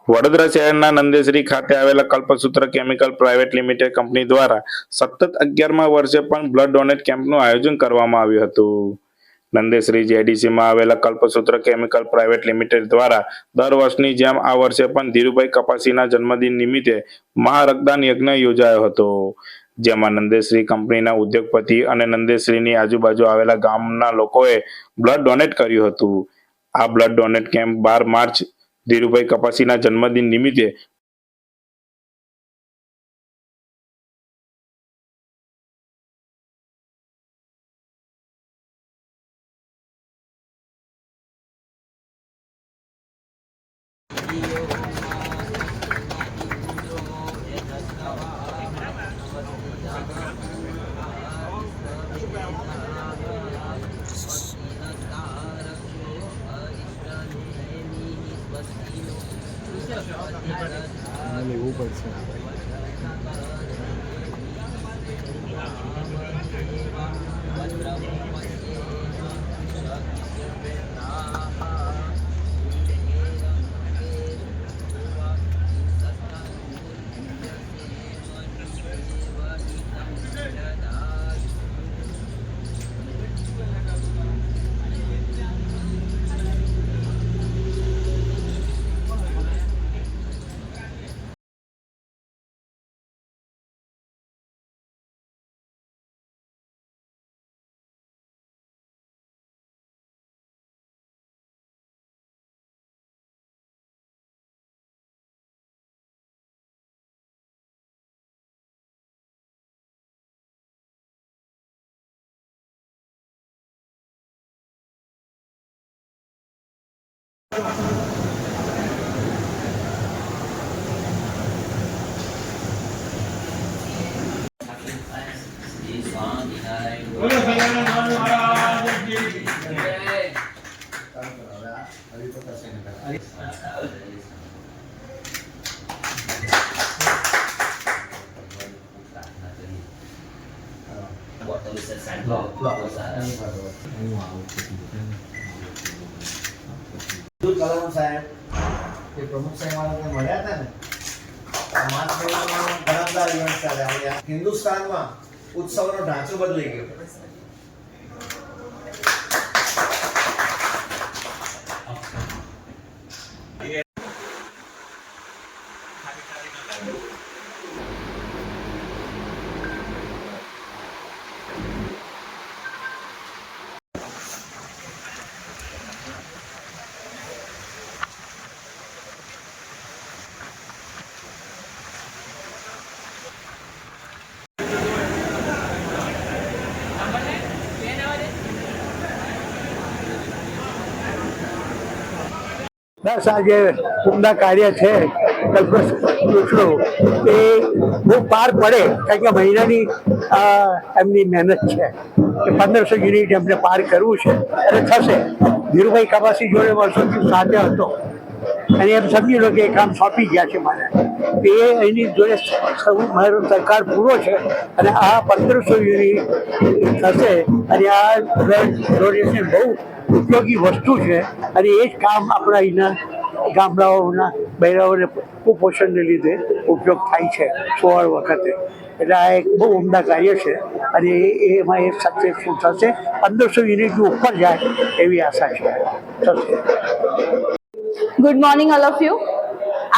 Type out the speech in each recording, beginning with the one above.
વડોદરા શહેરના નંદેસરી ખાતે આવેલા Kalpasutra chemical private limited company દ્વારા સતત 11મા વર્ષે પણ બ્લડ ડોનેટ કેમ્પનું આયોજન કરવામાં આવ્યું હતું. નંદેસરી જેડીસીમાં આવેલા કલ્પસૂત્ર કેમિકલ પ્રાઇવેટ લિમિટેડ દ્વારા દર વર્ષની જેમ આ વર્ષે પણ ધીરુભાઈ કપાસીના જન્મદિન નિમિત્તે મહારક્તદાન યજ્ઞ યોજાયો હતો, જેમાં નંદેસરી કંપનીના ઉદ્યોગપતિ અને નંદેસરીની આજુબાજુ આવેલા ગામના લોકોએ બ્લડ ડોનેટ કર્યું હતું. આ blood donate camp 12 March Dhirubhai કપાસીના જન્મદિન નિમિત્તે લેવું પડશે. કલામ સાહેબ એ પ્રમુખ સાહેબ વાળાને મળ્યા હતા ને, માર્ચ મહિનામાં ઘણા બધા ઇવેન્ટ ચાલ્યા. હિન્દુસ્તાનમાં ઉત્સવનો ઢાંચો બદલાઈ ગયો. બસ આ જે ઉમદા કાર્ય છે કલ્પસૂત્રનું એ બહુ પાર પડે, કારણ કે મહિનાની એમની મહેનત છે કે 1500 યુનિટ એમને પાર કરવું છે અને થશે. ધીરુભાઈ કપાસી જોડે વર્ષોથી સાથે હતો અને એમ સમજી લો કે એ કામ સોંપી ગયા છે મને. એ એની જોડે મારો સરકાર પૂરો છે અને આ 1500 યુનિટ થશે અને આ બ્લડ ડોનેશન બહુ ઉપયોગી વસ્તુ છે અને એ જ કામ આપણા અહીંના ગામડાઓના બહેરાઓને કુપોષણને લીધે ઉપયોગ થાય છે 16 વખતે. એટલે આ એક બહુ ઉમદા કાર્ય છે અને એમાં એ સક્સેસફુલ થશે. 1500 યુનિટની ઉપર જાય એવી આશા છે થશે. Good morning all of you.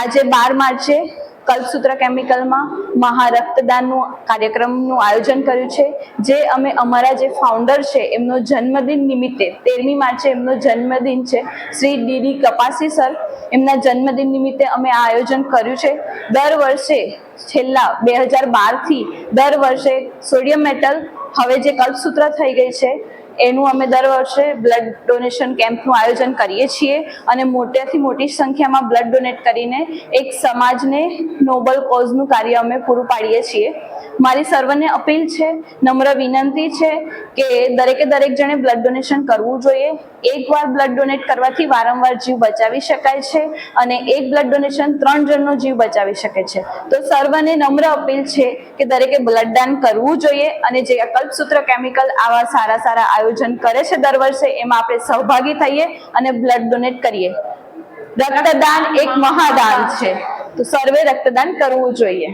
આજે 12 માર્ચે કલ્પસૂત્ર કેમિકલમાં મહારક્તદાનનું કાર્યક્રમનું આયોજન કર્યું છે, જે અમે અમારા જે ફાઉન્ડર છે એમનો જન્મદિન નિમિત્તે 13મી માર્ચે એમનો જન્મદિન છે, શ્રી ડી કપાસી સર, એમના જન્મદિન નિમિત્તે અમે આ આયોજન કર્યું છે. દર વર્ષે છેલ્લા 2012થી દર વર્ષે સોડિયમ મેટલ હવે જે કલ્પસૂત્ર થઈ ગઈ છે એનું અમે દર વર્ષે બ્લડ ડોનેશન કેમ્પનું આયોજન કરીએ છીએ અને મોટાથી મોટી સંખ્યામાં બ્લડ ડોનેટ કરીને એક સમાજને નોબલ કોઝનું કાર્ય અમે પૂરું પાડીએ છીએ. મારી સર્વને અપીલ છે, નમ્ર વિનંતી છે કે દરેકે દરેક જણે બ્લડ ડોનેશન કરવું જોઈએ. એકવાર બ્લડ ડોનેટ કરવાથી વારંવાર જીવ બચાવી શકાય છે અને એક બ્લડ ડોનેશન 3 જણનો જીવ બચાવી શકે છે. તો સર્વને નમ્ર અપીલ છે કે દરેકે બ્લડ દાન કરવું જોઈએ અને જે કલ્પસૂત્ર કેમિકલ આવા સારા સારા આયોજન કરે છે દર વર્ષે, એમાં આપણે સહભાગી થઈએ અને બ્લડ ડોનેટ કરીએ. રક્તદાન એક મહાદાન છે, તો સર્વે રક્તદાન કરવું જોઈએ.